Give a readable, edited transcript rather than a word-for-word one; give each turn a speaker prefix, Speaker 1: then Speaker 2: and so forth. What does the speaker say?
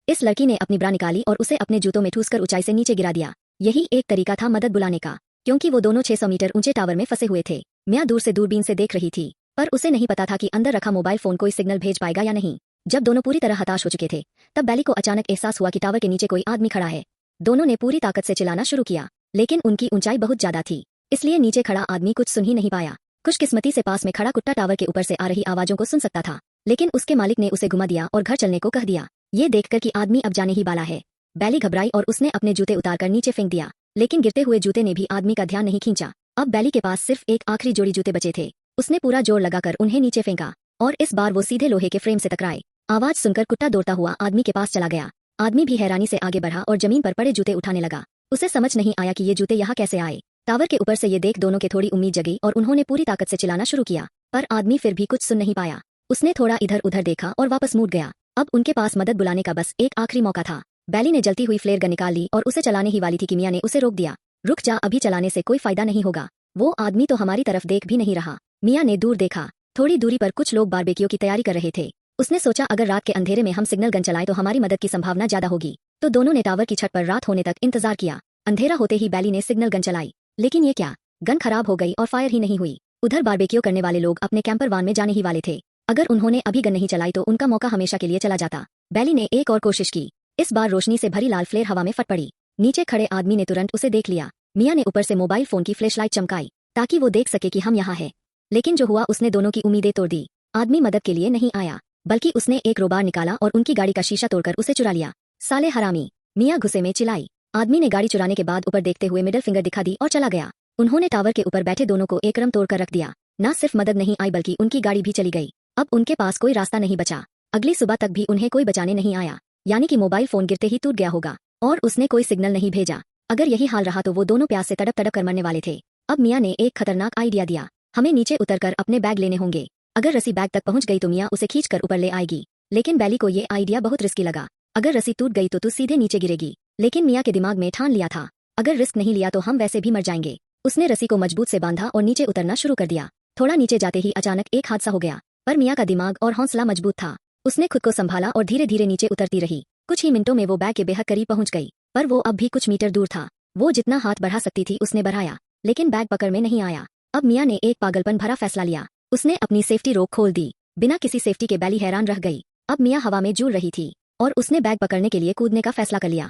Speaker 1: इस लड़की ने अपनी ब्रा निकाली और उसे अपने जूतों में ठूसकर ऊंचाई से नीचे गिरा दिया। यही एक तरीका था मदद बुलाने का, क्योंकि वो दोनों 600 मीटर ऊंचे टावर में फंसे हुए थे। मिया दूर से दूरबीन से देख रही थी, पर उसे नहीं पता था कि अंदर रखा मोबाइल फोन कोई सिग्नल भेज पाएगा या नहीं। जब दोनों पूरी तरह हताश हो चुके थे, तब बैली को अचानक एहसास हुआ कि टावर के नीचे कोई आदमी खड़ा है। दोनों ने पूरी ताकत से चिल्लाना शुरू किया, लेकिन उनकी ऊंचाई बहुत ज्यादा थी, इसलिए नीचे खड़ा आदमी कुछ सुन ही नहीं पाया। खुशकिस्मती से पास में खड़ा कुत्ता टावर के ऊपर से आ रही आवाजों को सुन सकता था, लेकिन उसके मालिक ने उसे घुमा दिया और घर चलने को कह दिया। ये देखकर कि आदमी अब जाने ही वाला है, बैली घबराई और उसने अपने जूते उतारकर नीचे फेंक दिया, लेकिन गिरते हुए जूते ने भी आदमी का ध्यान नहीं खींचा। अब बैली के पास सिर्फ एक आखिरी जोड़ी जूते बचे थे। उसने पूरा जोर लगाकर उन्हें नीचे फेंका और इस बार वो सीधे लोहे के फ्रेम से टकराए। आवाज सुनकर कुत्ता दौड़ता हुआ आदमी के पास चला गया। आदमी भी हैरानी से आगे बढ़ा और जमीन पर पड़े जूते उठाने लगा। उसे समझ नहीं आया कि ये जूते यहाँ कैसे आए। टावर के ऊपर से ये देख दोनों के थोड़ी उम्मीद जगी और उन्होंने पूरी ताकत से चिल्लाना शुरू किया, पर आदमी फिर भी कुछ सुन नहीं पाया। उसने थोड़ा इधर उधर देखा और वापस मुड़ गया। अब उनके पास मदद बुलाने का बस एक आखिरी मौका था। बैली ने जलती हुई फ्लेयर गन निकाल ली और उसे चलाने ही वाली थी कि मिया ने उसे रोक दिया। रुक जा, अभी चलाने से कोई फायदा नहीं होगा, वो आदमी तो हमारी तरफ देख भी नहीं रहा। मिया ने दूर देखा, थोड़ी दूरी पर कुछ लोग बारबेक्यू की तैयारी कर रहे थे। उसने सोचा अगर रात के अंधेरे में हम सिग्नल गन चलाएं तो हमारी मदद की संभावना ज्यादा होगी। तो दोनों ने टावर की छत पर रात होने तक इंतजार किया। अंधेरा होते ही बैली ने सिग्नल गन चलाई, लेकिन ये क्या, गन खराब हो गई और फायर ही नहीं हुई। उधर बारबेक्यू करने वाले लोग अपने कैंपर वान में जाने ही वाले थे। अगर उन्होंने अभी गन नहीं चलाई तो उनका मौका हमेशा के लिए चला जाता। बैली ने एक और कोशिश की। इस बार रोशनी से भरी लाल फ्लेयर हवा में फट पड़ी। नीचे खड़े आदमी ने तुरंत उसे देख लिया। मिया ने ऊपर से मोबाइल फोन की फ्लैशलाइट चमकाई ताकि वो देख सके कि हम यहाँ हैं। लेकिन जो हुआ उसने दोनों की उम्मीदें तोड़ दी। आदमी मदद के लिए नहीं आया, बल्कि उसने एक रोबार निकाला और उनकी गाड़ी का शीशा तोड़कर उसे चुरा लिया। साले हरामी, मिया गुस्से में चिल्लाई। आदमी ने गाड़ी चुराने के बाद ऊपर देखते हुए मिडिल फिंगर दिखा दी और चला गया। उन्होंने टावर के ऊपर बैठे दोनों को एकदम तोड़कर रख दिया। न सिर्फ मदद नहीं आई बल्कि उनकी गाड़ी भी चली गई। अब उनके पास कोई रास्ता नहीं बचा। अगली सुबह तक भी उन्हें कोई बचाने नहीं आया, यानी कि मोबाइल फोन गिरते ही टूट गया होगा और उसने कोई सिग्नल नहीं भेजा। अगर यही हाल रहा तो वो दोनों प्यास से तड़प तड़प कर मरने वाले थे। अब मिया ने एक खतरनाक आइडिया दिया, हमें नीचे उतरकर अपने बैग लेने होंगे। अगर रस्सी बैग तक पहुंच गई तो मिया उसे खींचकर ऊपर ले आएगी। लेकिन बैली को ये आइडिया बहुत रिस्की लगा। अगर रस्सी टूट गई तो तू सीधे नीचे गिरेगी। लेकिन मिया के दिमाग में ठान लिया था, अगर रिस्क नहीं लिया तो हम वैसे भी मर जाएंगे। उसने रस्सी को मजबूत से बांधा और नीचे उतरना शुरू कर दिया। थोड़ा नीचे जाते ही अचानक एक हादसा हो गया, पर मिया का दिमाग और हौसला मजबूत था। उसने खुद को संभाला और धीरे धीरे नीचे उतरती रही। कुछ ही मिनटों में वो बैग के बेहद करीब पहुंच गई, पर वो अब भी कुछ मीटर दूर था। वो जितना हाथ बढ़ा सकती थी उसने बढ़ाया, लेकिन बैग पकड़ में नहीं आया। अब मिया ने एक पागलपन भरा फैसला लिया। उसने अपनी सेफ्टी रोक खोल दी। बिना किसी सेफ्टी के बैली हैरान रह गई। अब मिया हवा में झूल रही थी और उसने बैग पकड़ने के लिए कूदने का फैसला कर लिया।